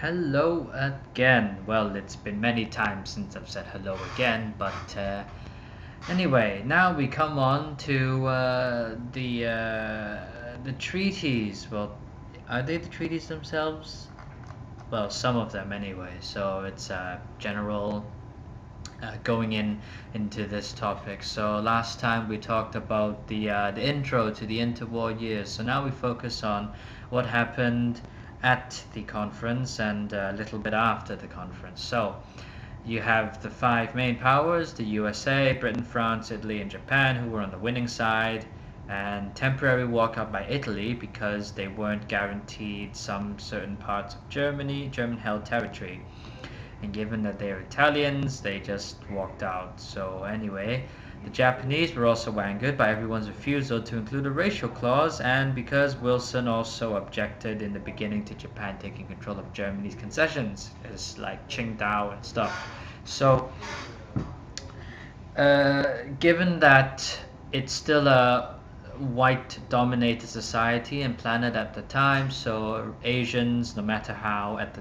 Hello again. Well, it's been many times since I've said hello again, but anyway, now we come on to the treaties. Well, are they the treaties themselves? Well, some of them anyway. So it's general going into this topic. So last time we talked about the intro to the interwar years. So now we focus on what happened at the conference and a little bit after the conference. So you have the five main powers: the USA, Britain, France, Italy, and Japan, who were on the winning side, and temporary walkout by Italy because they weren't guaranteed some certain parts of German-held territory. And given that they're Italians, they just walked out. So anyway, the Japanese were also angered by everyone's refusal to include a racial clause, and because Wilson also objected in the beginning to Japan taking control of Germany's concessions, it's like Qingdao and stuff. So given that it's still a white-dominated society and planet at the time, so Asians, no matter how at the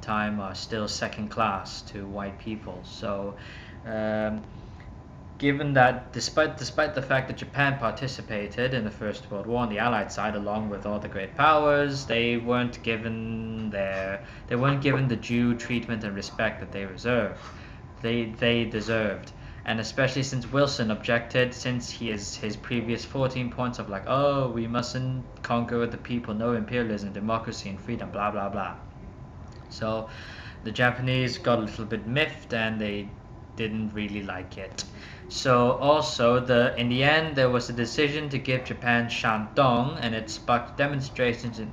time, are still second class to white people. So, given that, despite the fact that Japan participated in the First World War on the Allied side, along with all the great powers, they weren't given the due treatment and respect that they deserved. And especially since Wilson objected, since his previous 14 points of like, oh, we mustn't conquer the people, no imperialism, democracy, and freedom, blah blah blah. So the Japanese got a little bit miffed and they didn't really like it. So also in the end there was a decision to give Japan Shandong, and it sparked demonstrations in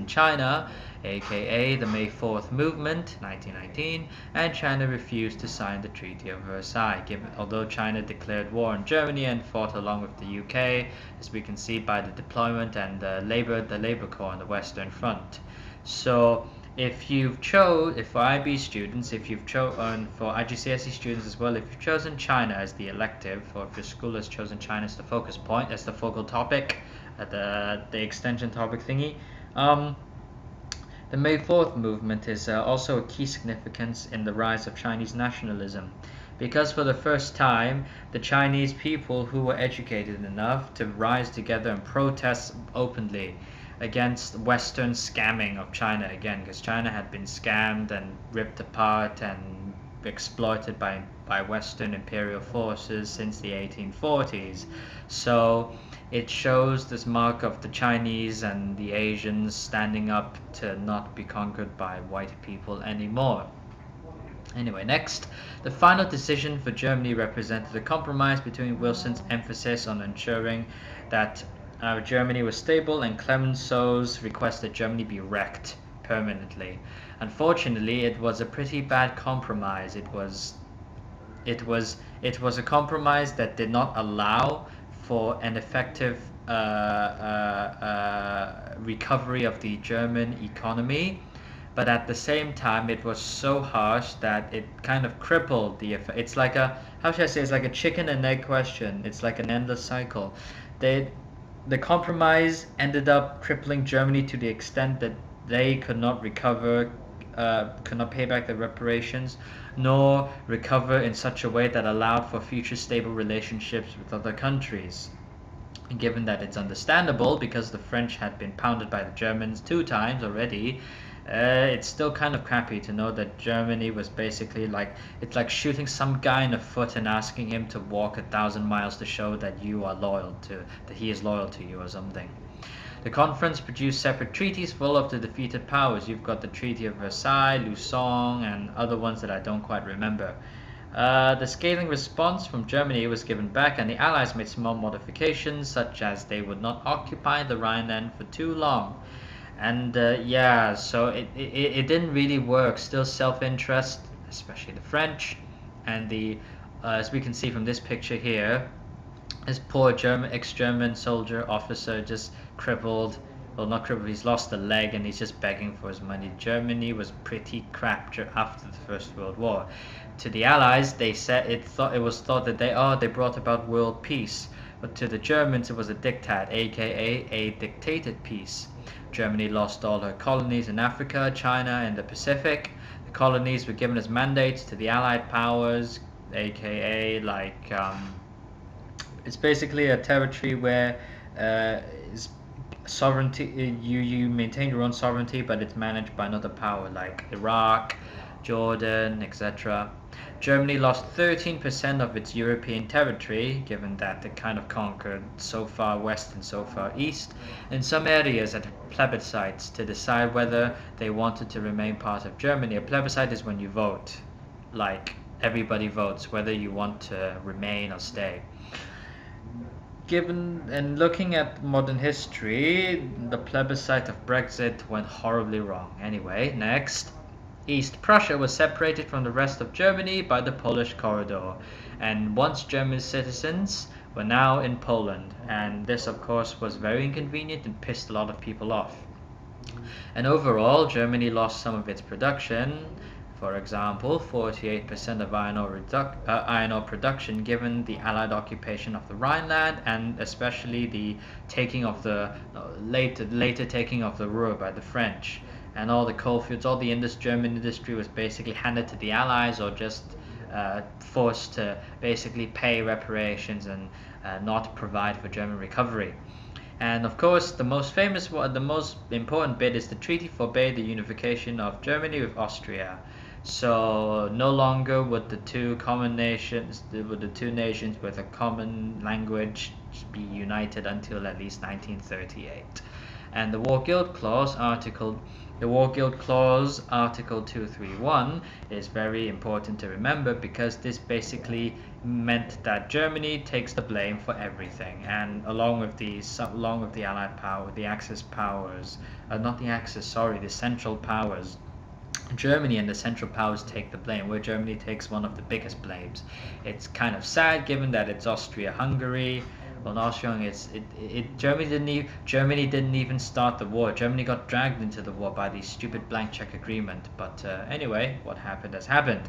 China, aka the May 4th movement, 1919, and China refused to sign the Treaty of Versailles, although China declared war on Germany and fought along with the UK, as we can see by the deployment and the Labour Corps on the Western Front. So for IB students, if you've chosen, for IGCSE students as well, if you've chosen China as the elective, or if your school has chosen China as the focus point, as the focal topic, the extension topic thingy, the May 4th movement is also a key significance in the rise of Chinese nationalism, because for the first time, the Chinese people who were educated enough to rise together and protest openly against Western scamming of China again, because China had been scammed and ripped apart and exploited by Western imperial forces since the 1840s. So it shows this mark of the Chinese and the Asians standing up to not be conquered by white people anymore. Anyway, next, the final decision for Germany represented a compromise between Wilson's emphasis on ensuring that Germany was stable and Clemenceau's request that Germany be wrecked permanently. Unfortunately, it was a pretty bad compromise. It was a compromise that did not allow for an effective recovery of the German economy, but at the same time it was so harsh that it kind of crippled the effect. It's like it's like a chicken and egg question. It's like an endless cycle. The compromise ended up crippling Germany to the extent that they could not pay back their reparations, nor recover in such a way that allowed for future stable relationships with other countries. And given that it's understandable, because the French had been pounded by the Germans 2 times already, it's still kind of crappy to know that Germany was basically it's like shooting some guy in the foot and asking him to walk 1,000 miles to show that he is loyal to you or something. The conference produced separate treaties for all of the defeated powers. You've got the Treaty of Versailles, Lausanne, and other ones that I don't quite remember. The scathing response from Germany was given back, and the Allies made small modifications, such as they would not occupy the Rhineland for too long. And so it didn't really work. Still self-interest, especially the French, and as we can see from this picture here, this poor ex-German soldier officer just crippled. Well, not crippled, he's lost a leg and he's just begging for his money. Germany was pretty crap after the First World War. To the Allies, they said it was thought that they brought about world peace. but to the Germans it was a diktat, aka a dictated peace. Germany lost all her colonies in Africa, China, and the Pacific. The colonies were given as mandates to the Allied powers, aka it's basically a territory where is sovereignty. You maintain your own sovereignty, but it's managed by another power like Iraq, Jordan, etc. Germany lost 13% of its European territory, given that it kind of conquered so far west and so far east. In some areas at plebiscites to decide whether they wanted to remain part of Germany. A plebiscite is when you vote, like everybody votes whether you want to remain or stay. Given and looking at modern history, the plebiscite of Brexit went horribly wrong. Anyway, next. East Prussia was separated from the rest of Germany by the Polish corridor, and once German citizens were now in Poland, and this of course was very inconvenient and pissed a lot of people off. And overall, Germany lost some of its production. For example, 48% of iron ore production, given the Allied occupation of the Rhineland, and especially the taking of the later taking of the Ruhr by the French. And all the coalfields, all the German industry was basically handed to the Allies, or just forced to basically pay reparations and not provide for German recovery. And of course, the most important bit is the treaty forbade the unification of Germany with Austria. So no longer would the two nations with a common language be united until at least 1938. And the War Guild Clause, Article 231, is very important to remember, because this basically meant that Germany takes the blame for everything, and along with the Allied power, the Axis powers, the Central powers. Germany and the Central powers take the blame, where Germany takes one of the biggest blames. It's kind of sad, given that it's Austria-Hungary. Well, not Sheung, Germany didn't even start the war. Germany got dragged into the war by the stupid blank check agreement. But anyway, what happened has happened.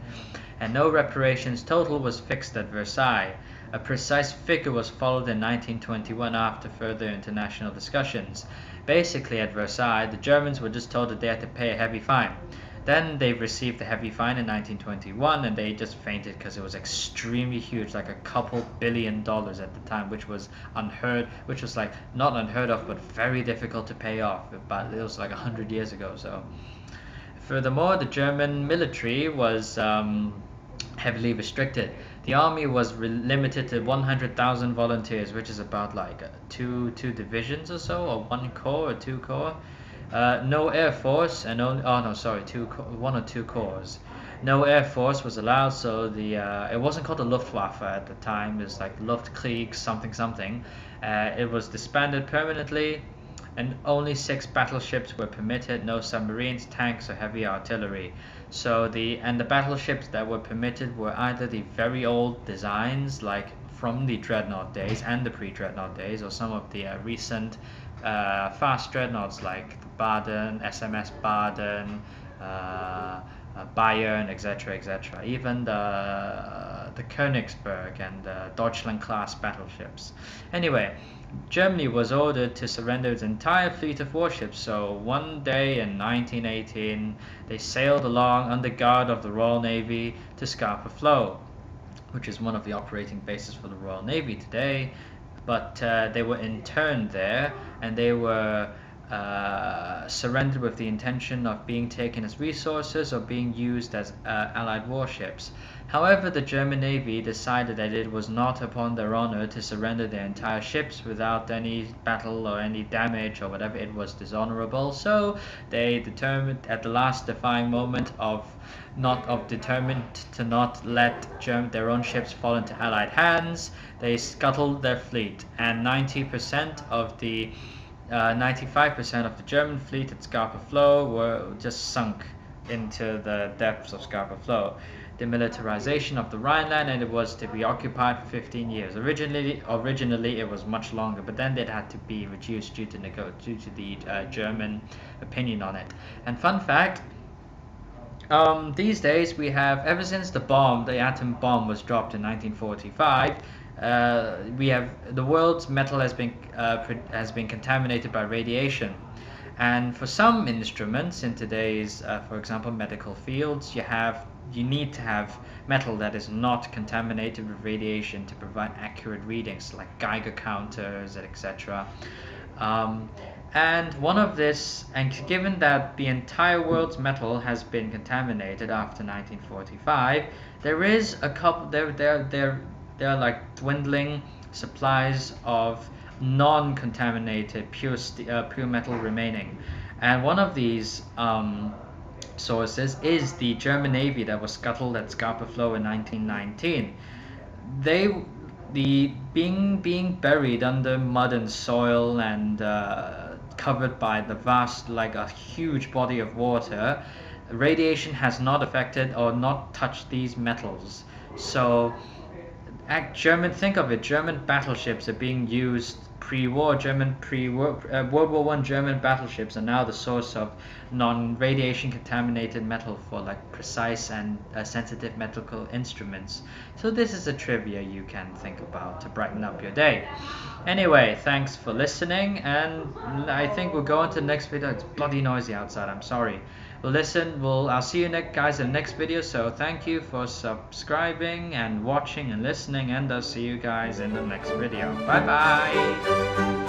And no reparations total was fixed at Versailles. A precise figure was followed in 1921 after further international discussions. Basically, at Versailles, the Germans were just told that they had to pay a heavy fine. Then they received the heavy fine in 1921, and they just fainted because it was extremely huge, like a couple $2 billion at the time, which was like not unheard of, but very difficult to pay off. But it was like 100 years ago. So, furthermore, the German military was heavily restricted. The army was limited to 100,000 volunteers, which is about like two divisions or so, or one corps or two corps. No air force, and one or two corps. No air force was allowed, so it wasn't called the Luftwaffe at the time. It was like Luftkrieg something. It was disbanded permanently, and only 6 battleships were permitted. No submarines, tanks, or heavy artillery. So the battleships that were permitted were either the very old designs, like from the dreadnought days and the pre-dreadnought days, or some of the recent fast dreadnoughts like the Baden, SMS Baden, Bayern, etc. Even the Königsberg and Deutschland class battleships. Anyway, Germany was ordered to surrender its entire fleet of warships. So one day in 1918, they sailed along under guard of the Royal Navy to Scapa Flow, which is one of the operating bases for the Royal Navy today. But they were interned there, and they were surrendered with the intention of being taken as resources or being used as Allied warships. However, the German Navy decided that it was not upon their honor to surrender their entire ships without any battle or any damage or whatever. It was dishonorable. So they determined at the last defying moment determined to not let their own ships fall into Allied hands. They scuttled their fleet, and 95% of the German fleet at Scapa Flow were just sunk into the depths of Scapa Flow. Demilitarization of the Rhineland, and it was to be occupied for 15 years. Originally it was much longer, but then it had to be reduced due to the German opinion on it. And fun fact, these days we have, ever since the atom bomb was dropped in 1945, we have the world's metal has been contaminated by radiation. And for some instruments in today's, for example, medical fields, you need to have metal that is not contaminated with radiation to provide accurate readings, like Geiger counters, etc. And one of this, and given that the entire world's metal has been contaminated after 1945, there is a couple. There are like dwindling supplies of non-contaminated pure metal remaining, and one of these sources is the German Navy that was scuttled at Scapa Flow in 1919. Being buried under mud and soil and covered by the vast, like a huge body of water, radiation has not affected or not touched these metals. So think of it, German battleships are being used pre-war. World War I German battleships are now the source of non-radiation contaminated metal for like precise and sensitive medical instruments. So this is a trivia you can think about to brighten up your day. Anyway, thanks for listening, and I think we'll go on to the next video. It's bloody noisy outside, I'm sorry. I'll see you guys in the next video. So thank you for subscribing and watching and listening, and I'll see you guys in the next video. Bye bye.